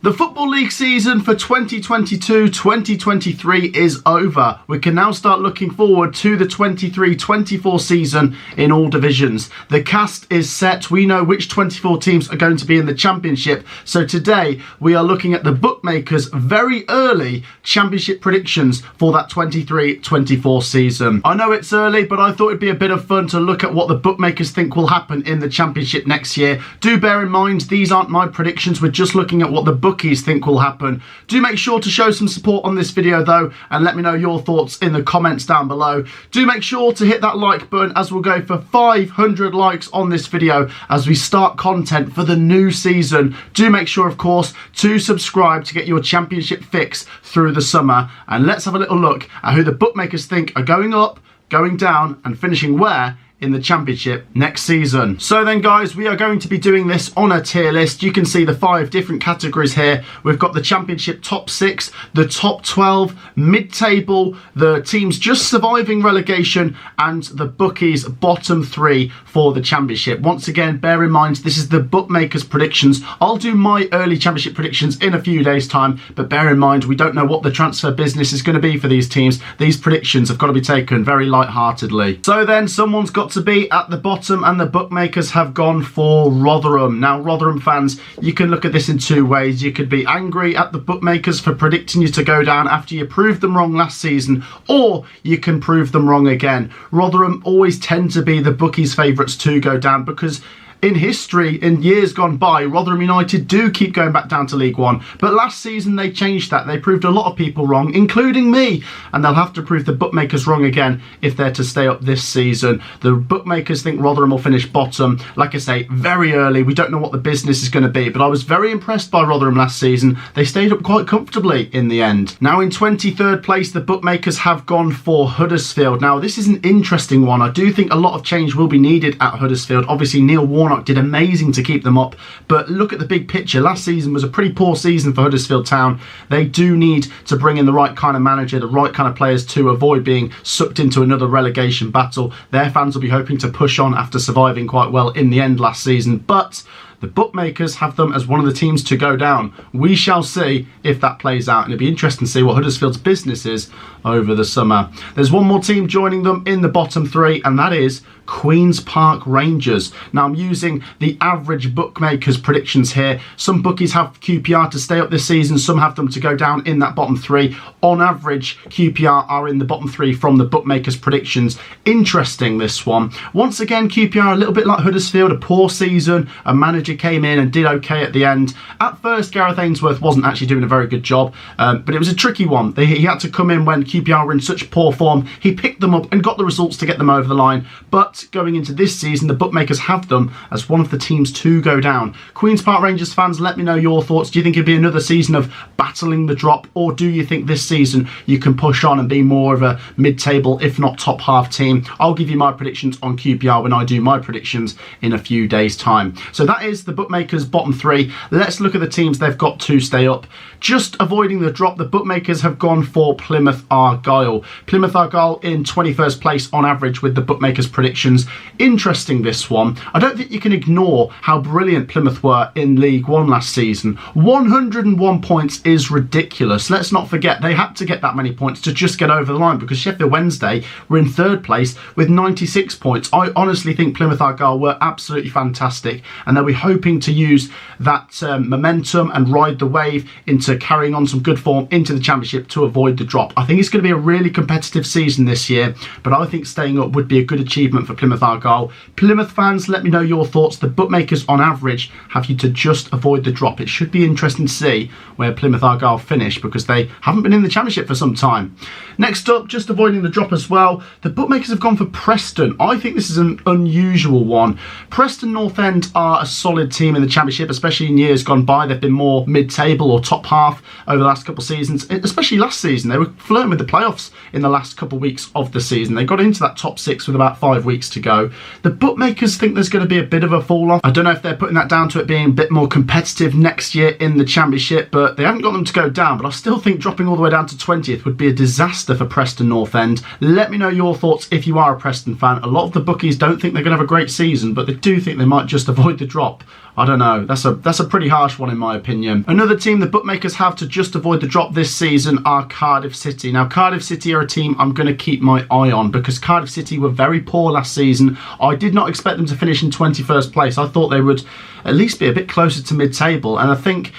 The Football League season for 2022-2023 is over. We can now start looking forward to the 23-24 season in all divisions. The cast is set. We know which 24 teams are going to be in the Championship. So today we are looking at the bookmakers' very early Championship predictions for that 23-24 season. I know it's early, but I thought it'd be a bit of fun to look at what the bookmakers think will happen in the Championship next year. Do bear in mind, these aren't my predictions. We're just looking at what the Bookies think will happen. Do make sure to show some support on this video though, and let me know your thoughts in the comments down below. Do make sure to hit that like button, as we'll go for 500 likes on this video as we start content for the new season. Do make sure, of course, to subscribe to get your Championship fix through the summer. And let's have a little look at who the bookmakers think are going up, going down, and finishing where in the Championship next season. So then guys, we are going to be doing this on a tier list. You can see the 5 different categories here. We've got the Championship top 6, the top 12, mid-table, the teams just surviving relegation, and the bookies bottom 3 for the Championship. Once again, bear in mind, this is the bookmakers' predictions. I'll do my early Championship predictions in a few days' time, but bear in mind, we don't know what the transfer business is going to be for these teams. These predictions have got to be taken very light-heartedly. So then, someone's got to be at the bottom, and the bookmakers have gone for Rotherham. Now, Rotherham fans, you can look at this in 2 ways. You could be angry at the bookmakers for predicting you to go down after you proved them wrong last season, or you can prove them wrong again. Rotherham always tend to be the bookies' favourites to go down because in history, in years gone by, Rotherham United do keep going back down to League One. But last season they changed that. They proved a lot of people wrong, including me. And they'll have to prove the bookmakers wrong again if they're to stay up this season. The bookmakers think Rotherham will finish bottom. Like I say, very early. We don't know what the business is going to be. But I was very impressed by Rotherham last season. They stayed up quite comfortably in the end. Now in 23rd place, the bookmakers have gone for Huddersfield. Now this is an interesting one. I do think a lot of change will be needed at Huddersfield. Obviously Neil Warnock did amazing to keep them up, but look at the big picture. Last season was a pretty poor season for Huddersfield Town. They do need to bring in the right kind of manager, the right kind of players to avoid being sucked into another relegation battle. Their fans will be hoping to push on after surviving quite well in the end last season, but the bookmakers have them as one of the teams to go down. We shall see if that plays out, and it'll be interesting to see what Huddersfield's business is over the summer. There's one more team joining them in the bottom 3, and that is Queen's Park Rangers. Now I'm using the average bookmakers predictions here. Some bookies have QPR to stay up this season, some have them to go down in that bottom 3. On average, QPR are in the bottom 3 from the bookmakers predictions. Interesting, this one. Once again, QPR a little bit like Huddersfield, a poor season. A manager came in and did okay at the end. At first, Gareth Ainsworth wasn't actually doing a very good job, but it was a tricky one. He had to come in when QPR were in such poor form. He picked them up and got the results to get them over the line, but going into this season, the bookmakers have them as one of the teams to go down. Queen's Park Rangers fans, let me know your thoughts. Do you think it'd be another season of battling the drop, or do you think this season you can push on and be more of a mid-table, if not top half team? I'll give you my predictions on QPR when I do my predictions in a few days' time. So that is the bookmakers' bottom 3. Let's look at the teams they've got to stay up. Just avoiding the drop, the bookmakers have gone for Plymouth Argyle. Plymouth Argyle in 21st place on average with the bookmakers' predictions. Interesting, this one. I don't think you can ignore how brilliant Plymouth were in League One last season. 101 points is ridiculous. Let's not forget they had to get that many points to just get over the line, because Sheffield Wednesday were in 3rd place with 96 points. I honestly think Plymouth Argyle were absolutely fantastic, and they'll be hoping to use that momentum and ride the wave into carrying on some good form into the Championship to avoid the drop. I think it's going to be a really competitive season this year, but I think staying up would be a good achievement for Plymouth Argyle. Plymouth fans, let me know your thoughts. The bookmakers on average have you to just avoid the drop. It should be interesting to see where Plymouth Argyle finish, because they haven't been in the Championship for some time. Next up, just avoiding the drop as well, the bookmakers have gone for Preston. I think this is an unusual one. Preston North End are a solid team in the Championship, especially in years gone by. They've been more mid-table or top half over the last couple of seasons, especially last season. They were flirting with the playoffs in the last couple of weeks of the season. They got into that top 6 with about 5 weeks to go. The bookmakers think there's going to be a bit of a fall off. I don't know if they're putting that down to it being a bit more competitive next year in the Championship, but they haven't got them to go down. But I still think dropping all the way down to 20th would be a disaster for Preston North End. Let me know your thoughts if you are a Preston fan. A lot of the bookies don't think they're going to have a great season, but they do think they might just avoid the drop. I don't know. That's a pretty harsh one in my opinion. Another team the bookmakers have to just avoid the drop this season are Cardiff City. Now, Cardiff City are a team I'm going to keep my eye on because Cardiff City were very poor last season. I did not expect them to finish in 21st place. I thought they would at least be a bit closer to mid-table, and I think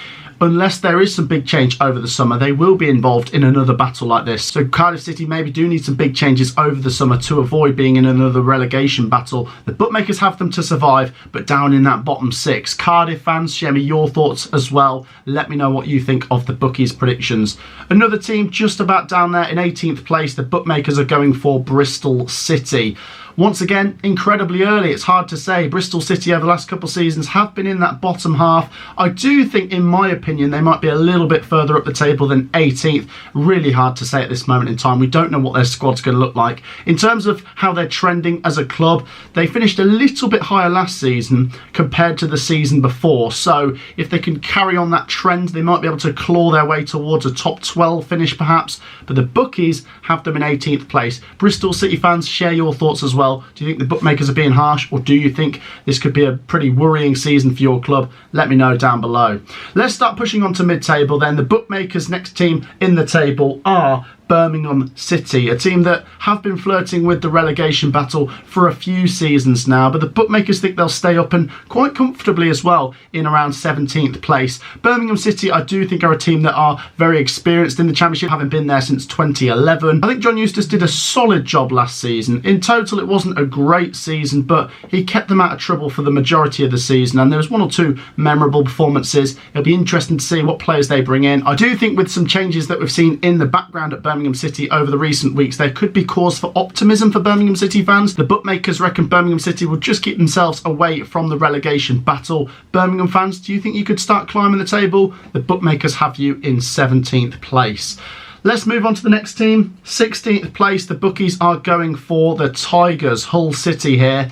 unless there is some big change over the summer, they will be involved in another battle like this. So Cardiff City maybe do need some big changes over the summer to avoid being in another relegation battle. The bookmakers have them to survive, but down in that bottom six. Cardiff fans, share me your thoughts as well. Let me know what you think of the bookies' predictions. Another team just about down there in 18th place, the bookmakers are going for Bristol City. Once again, incredibly early. It's hard to say. Bristol City over the last couple of seasons have been in that bottom half. I do think, in my opinion, they might be a little bit further up the table than 18th. Really hard to say at this moment in time. We don't know what their squad's going to look like. In terms of how they're trending as a club, they finished a little bit higher last season compared to the season before. So if they can carry on that trend, they might be able to claw their way towards a top 12 finish perhaps. But the bookies have them in 18th place. Bristol City fans, share your thoughts as well. Do you think the bookmakers are being harsh, or do you think this could be a pretty worrying season for your club? Let me know down below. Let's start pushing on to mid-table then. The bookmakers' next team in the table are Birmingham City, a team that have been flirting with the relegation battle for a few seasons now, but the bookmakers think they'll stay up and quite comfortably as well in around 17th place. Birmingham City, I do think, are a team that are very experienced in the Championship, having been there since 2011. I think John Eustace did a solid job last season. In total, it wasn't a great season, but he kept them out of trouble for the majority of the season, and there was one or two memorable performances. It'll be interesting to see what players they bring in. I do think with some changes that we've seen in the background at Birmingham City over the recent weeks, there could be cause for optimism for Birmingham City fans. The bookmakers reckon Birmingham City will just keep themselves away from the relegation battle. Birmingham fans, do you think you could start climbing the table? The bookmakers have you in 17th place. Let's move on to the next team. 16th place, the bookies are going for the Tigers, Hull City here.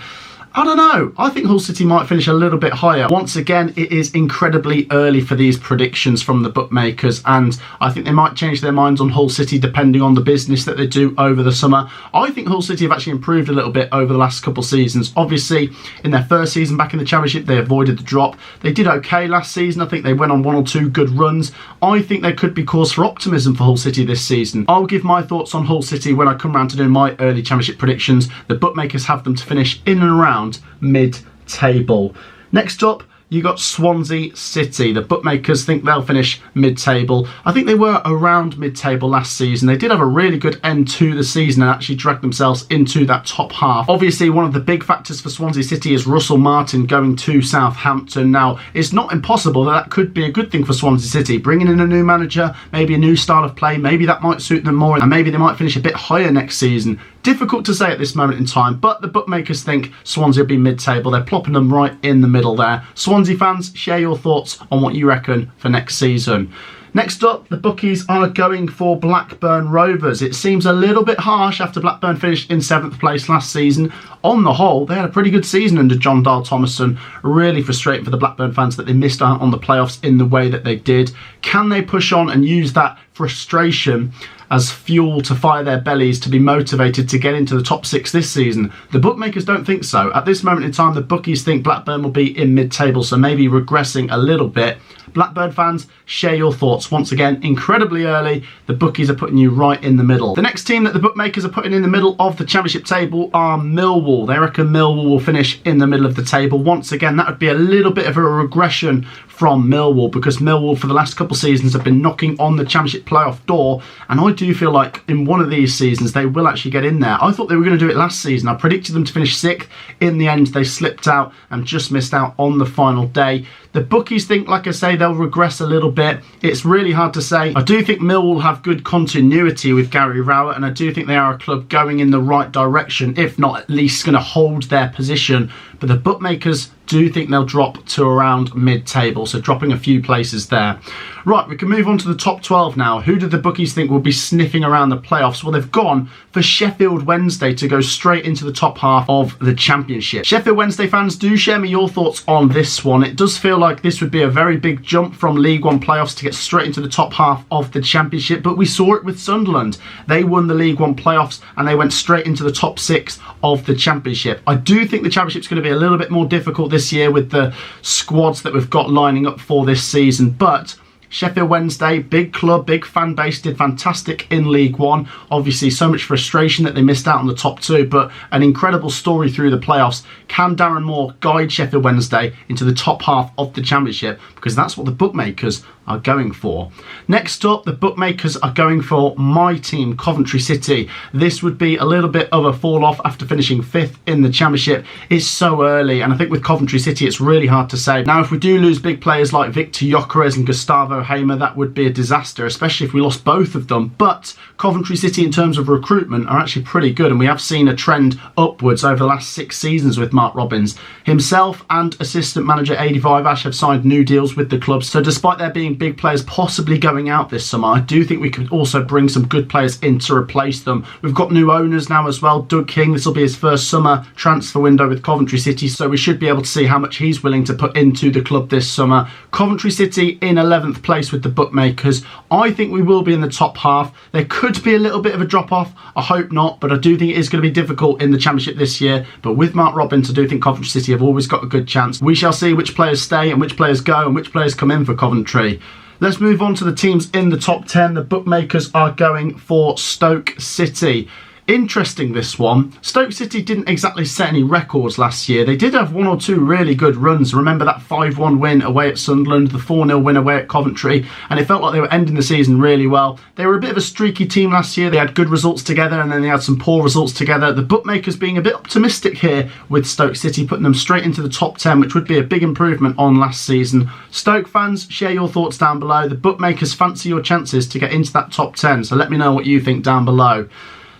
I don't know. I think Hull City might finish a little bit higher. Once again, it is incredibly early for these predictions from the bookmakers, and I think they might change their minds on Hull City depending on the business that they do over the summer. I think Hull City have actually improved a little bit over the last couple of seasons. Obviously, in their first season back in the Championship, they avoided the drop. They did okay last season. I think they went on one or two good runs. I think there could be cause for optimism for Hull City this season. I'll give my thoughts on Hull City when I come round to doing my early Championship predictions. The bookmakers have them to finish in and around mid-table. Next up, you got Swansea City. The bookmakers think they'll finish mid-table. I think they were around mid-table last season. They did have a really good end to the season and actually dragged themselves into that top half. Obviously, one of the big factors for Swansea City is Russell Martin going to Southampton. Now, it's not impossible that could be a good thing for Swansea City. Bringing in a new manager, maybe a new style of play, maybe that might suit them more, and maybe they might finish a bit higher next season. Difficult to say at this moment in time, but the bookmakers think Swansea will be mid-table. They're plopping them right in the middle there. Swansea fans, share your thoughts on what you reckon for next season. Next up, the bookies are going for Blackburn Rovers. It seems a little bit harsh after Blackburn finished in 7th place last season. On the whole, they had a pretty good season under John Dahl Thomason. Really frustrating for the Blackburn fans that they missed out on the playoffs in the way that they did. Can they push on and use that frustration as fuel to fire their bellies to be motivated to get into the top 6 this season? The bookmakers don't think so. At this moment in time, the bookies think Blackburn will be in mid-table, so maybe regressing a little bit. Blackburn fans, share your thoughts. Once again, incredibly early. The bookies are putting you right in the middle. The next team that the bookmakers are putting in the middle of the Championship table are Millwall. They reckon Millwall will finish in the middle of the table. Once again, that would be a little bit of a regression from Millwall, because Millwall for the last couple of seasons have been knocking on the Championship playoff door, and I do feel like in one of these seasons they will actually get in there. I thought they were going to do it last season. I predicted them to finish 6th. In the end, they slipped out and just missed out on the final day. The bookies think, like I say, they'll regress a little bit. It's really hard to say. I do think Millwall have good continuity with Gary Rowett, and I do think they are a club going in the right direction, if not at least going to hold their position. But the bookmakers do think they'll drop to around mid-table, so dropping a few places there. Right, we can move on to the top 12 now. Who do the bookies think will be sniffing around the playoffs? Well, they've gone for Sheffield Wednesday to go straight into the top half of the Championship. Sheffield Wednesday fans, do share me your thoughts on this one. It does feel like this would be a very big jump from League One playoffs to get straight into the top half of the Championship, but we saw it with Sunderland. They won the League One playoffs and they went straight into the top 6 of the Championship. I do think the Championship's going to be a little bit more difficult this this year with the squads that we've got lining up for this season, but Sheffield Wednesday, big club, big fan base, did fantastic in League One. Obviously, so much frustration that they missed out on the top two, but an incredible story through the playoffs. Can Darren Moore guide Sheffield Wednesday into the top half of the Championship? Because that's what the bookmakers are going for. Next up, the bookmakers are going for my team, Coventry City. This would be a little bit of a fall off after finishing 5th in the Championship. It's so early, and I think with Coventry City, it's really hard to say. Now, if we do lose big players like Victor Gyökeres and Gustavo Hamer, that would be a disaster, especially if we lost both of them. But Coventry City, in terms of recruitment, are actually pretty good, and we have seen a trend upwards over the last 6 seasons with Mark Robins. Himself and assistant manager Adi Vivash have signed new deals with the club, so despite there being big players possibly going out this summer, I do think we could also bring some good players in to replace them. We've got new owners now as well. Doug King, this will be his first summer transfer window with Coventry City, so we should be able to see how much he's willing to put into the club this summer. Coventry City in 11th place with the bookmakers. I think we will be in the top half. There could be a little bit of a drop off. I hope not, but I do think it is going to be difficult in the Championship this year. But with Mark Robins, I do think Coventry City have always got a good chance. We shall see which players stay and which players go and which players come in for Coventry. Let's move on to the teams in the top 10. The bookmakers are going for Stoke City. Interesting, this one. Stoke City didn't exactly set any records last year. They did have 1 or 2 really good runs. Remember that 5-1 win away at Sunderland, the 4-0 win away at Coventry, and it felt like they were ending the season really well. They were a bit of a streaky team last year. They had good results together and then they had some poor results together. The bookmakers being a bit optimistic here with Stoke City, putting them straight into the top 10, which would be a big improvement on last season. Stoke fans, share your thoughts down below. The bookmakers fancy your chances to get into that top 10, so let me know what you think down below.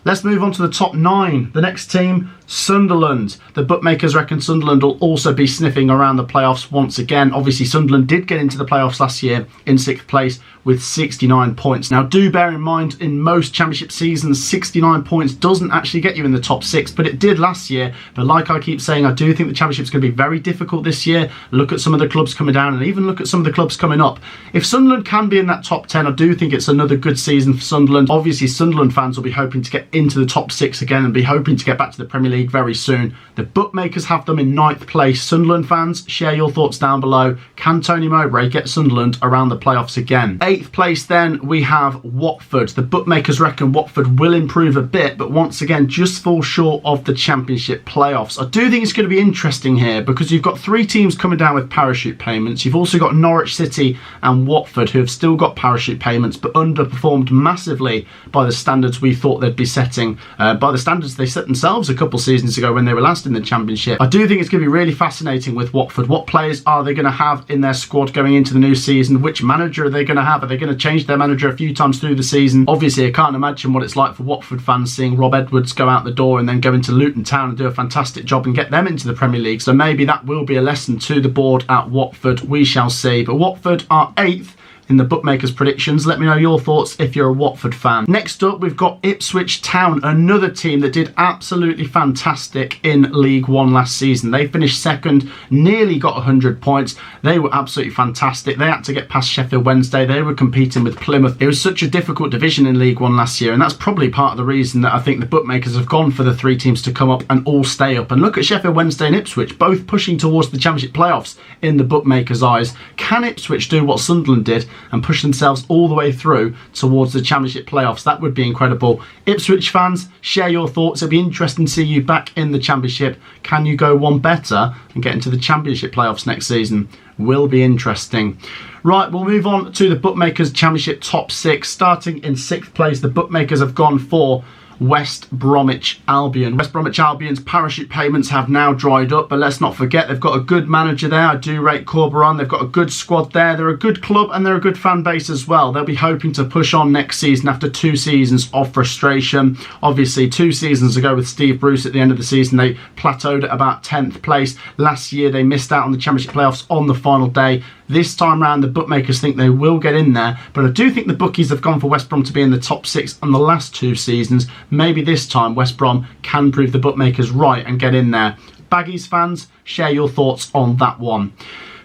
Let's move on to the top 9. The next team, Sunderland. The bookmakers reckon Sunderland will also be sniffing around the playoffs once again. Obviously, Sunderland did get into the playoffs last year in 6th place with 69 points. Now, do bear in mind, in most Championship seasons, 69 points doesn't actually get you in the top 6, but it did last year. But like I keep saying, I do think the Championship's going to be very difficult this year. Look at some of the clubs coming down and even look at some of the clubs coming up. If Sunderland can be in that top 10, I do think it's another good season for Sunderland. Obviously, Sunderland fans will be hoping to get into the top 6 again and be hoping to get back to the Premier League very soon. The bookmakers have them in 9th place. Sunderland fans, share your thoughts down below. Can Tony Mowbray get Sunderland around the playoffs again? 8th place then, we have Watford. The bookmakers reckon Watford will improve a bit, but once again just fall short of the Championship playoffs. I do think it's going to be interesting here because you've got 3 teams coming down with parachute payments. You've also got Norwich City and Watford, who have still got parachute payments but underperformed massively by the standards we thought they'd be setting, by the standards they set themselves a couple seasons ago when they were last in the Championship. I do think it's going to be really fascinating with Watford. What players are they going to have in their squad going into the new season? Which manager are they going to have? Are they going to change their manager a few times through the season? Obviously, I can't imagine what it's like for Watford fans seeing Rob Edwards go out the door and then go into Luton Town and do a fantastic job and get them into the Premier League. So maybe that will be a lesson to the board at Watford. We shall see. But Watford are 8th in the bookmakers' predictions. Let me know your thoughts if you're a Watford fan. Next up, we've got Ipswich Town, another team that did absolutely fantastic in League One last season. They finished 2nd, nearly got 100 points. They were absolutely fantastic. They had to get past Sheffield Wednesday. They were competing with Plymouth. It was such a difficult division in League One last year, and that's probably part of the reason that I think the bookmakers have gone for the 3 teams to come up and all stay up. And look at Sheffield Wednesday and Ipswich, both pushing towards the Championship playoffs in the bookmakers' eyes. Can Ipswich do what Sunderland did and push themselves all the way through towards the Championship playoffs? That would be incredible. Ipswich fans, share your thoughts. It'll be interesting to see you back in the Championship. Can you go one better and get into the Championship playoffs next season? Will be interesting. Right, we'll move on to the bookmakers' Championship top 6. Starting in 6th place, the bookmakers have gone for West Bromwich Albion. West Bromwich Albion's parachute payments have now dried up, but let's not forget they've got a good manager there. I do rate Corberan. They've got a good squad there. They're a good club and they're a good fan base as well. They'll be hoping to push on next season after 2 seasons of frustration. Obviously, 2 seasons ago with Steve Bruce at the end of the season, they plateaued at about 10th place. Last year, they missed out on the Championship playoffs on the final day. This time round, the bookmakers think they will get in there, but I do think the bookies have gone for West Brom to be in the top 6 on the last 2 seasons. Maybe this time West Brom can prove the bookmakers right and get in there. Baggies fans, share your thoughts on that one.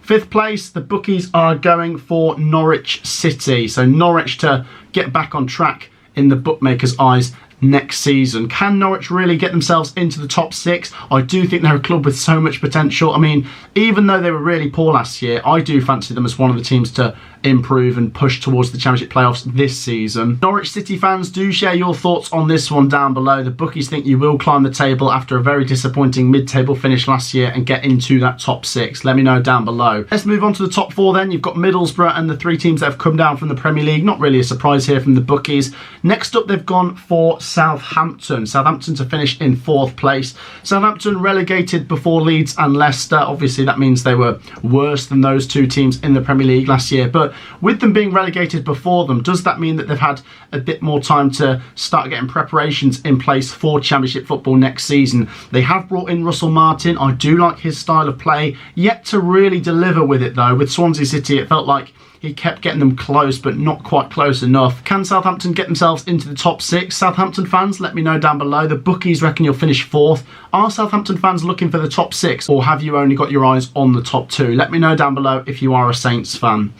5th place, the bookies are going for Norwich City. So Norwich to get back on track in the bookmakers' eyes. next season. Can Norwich really get themselves into the top 6? I do think they're a club with so much potential. I mean, even though they were really poor last year, I do fancy them as one of the teams to improve and push towards the Championship playoffs this season. Norwich City fans, do share your thoughts on this one down below. The bookies think you will climb the table after a very disappointing mid-table finish last year and get into that top 6. Let me know down below. Let's move on to the top 4 then. You've got Middlesbrough and the 3 teams that have come down from the Premier League. Not really a surprise here from the bookies. Next up, they've gone for Southampton. Southampton to finish in 4th place. Southampton relegated before Leeds and Leicester. Obviously, that means they were worse than those 2 teams in the Premier League last year. But with them being relegated before them, does that mean that they've had a bit more time to start getting preparations in place for Championship football next season? They have brought in Russell Martin. I do like his style of play. Yet to really deliver with it though. With Swansea City, it felt like he kept getting them close, but not quite close enough. Can Southampton get themselves into the top 6? Southampton fans, let me know down below. The bookies reckon you'll finish 4th. Are Southampton fans looking for the top 6, or have you only got your eyes on the top 2? Let me know down below if you are a Saints fan.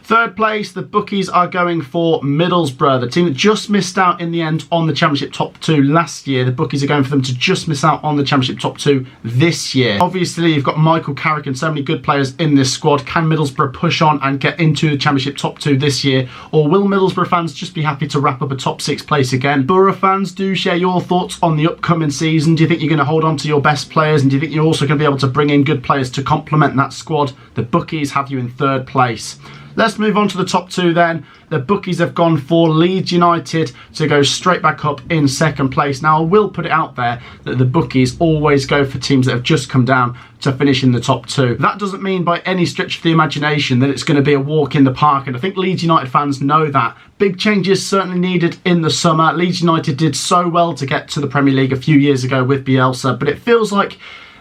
3rd place, the bookies are going for Middlesbrough, the team that just missed out in the end on the Championship top 2 last year. The bookies are going for them to just miss out on the Championship top 2 this year. Obviously, you've got Michael Carrick and so many good players in this squad. Can Middlesbrough push on and get into the Championship top 2 this year? Or will Middlesbrough fans just be happy to wrap up a top 6 place again? Borough fans, do share your thoughts on the upcoming season. Do you think you're going to hold on to your best players? And do you think you're also going to be able to bring in good players to complement that squad? The bookies have you in 3rd place. Let's move on to the top 2 then. The bookies have gone for Leeds United to go straight back up in 2nd place. Now, I will put it out there that the bookies always go for teams that have just come down to finish in the top 2. That doesn't mean by any stretch of the imagination that it's going to be a walk in the park, and I think Leeds United fans know that. Big changes certainly needed in the summer. Leeds United did so well to get to the Premier League a few years ago with Bielsa, but it feels like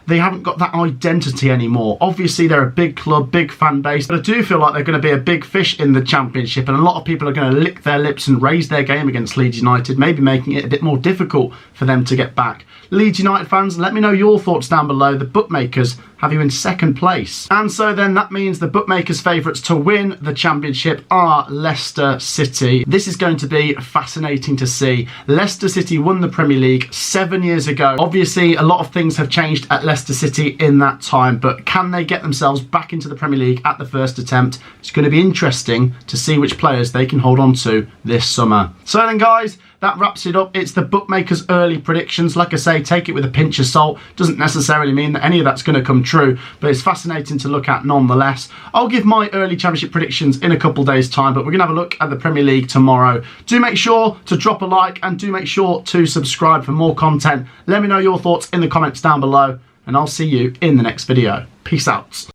they haven't got that identity anymore. Obviously, they're a big club, big fan base, but I do feel like they're going to be a big fish in the Championship, and a lot of people are going to lick their lips and raise their game against Leeds United, maybe making it a bit more difficult for them to get back. Leeds United fans, let me know your thoughts down below. The bookmakers have you in 2nd place. And so then that means the bookmakers' favourites to win the Championship are Leicester City. This is going to be fascinating to see. Leicester City won the Premier League 7 years ago. Obviously, a lot of things have changed at Leicester City in that time, but can they get themselves back into the Premier League at the first attempt? It's going to be interesting to see which players they can hold on to this summer. So then, guys, that wraps it up. It's the bookmakers' early predictions. Like I say, take it with a pinch of salt. Doesn't necessarily mean that any of that's going to come true, but it's fascinating to look at nonetheless. I'll give my early Championship predictions in a couple days' time, but we're going to have a look at the Premier League tomorrow. Do make sure to drop a like and do make sure to subscribe for more content. Let me know your thoughts in the comments down below, and I'll see you in the next video. Peace out.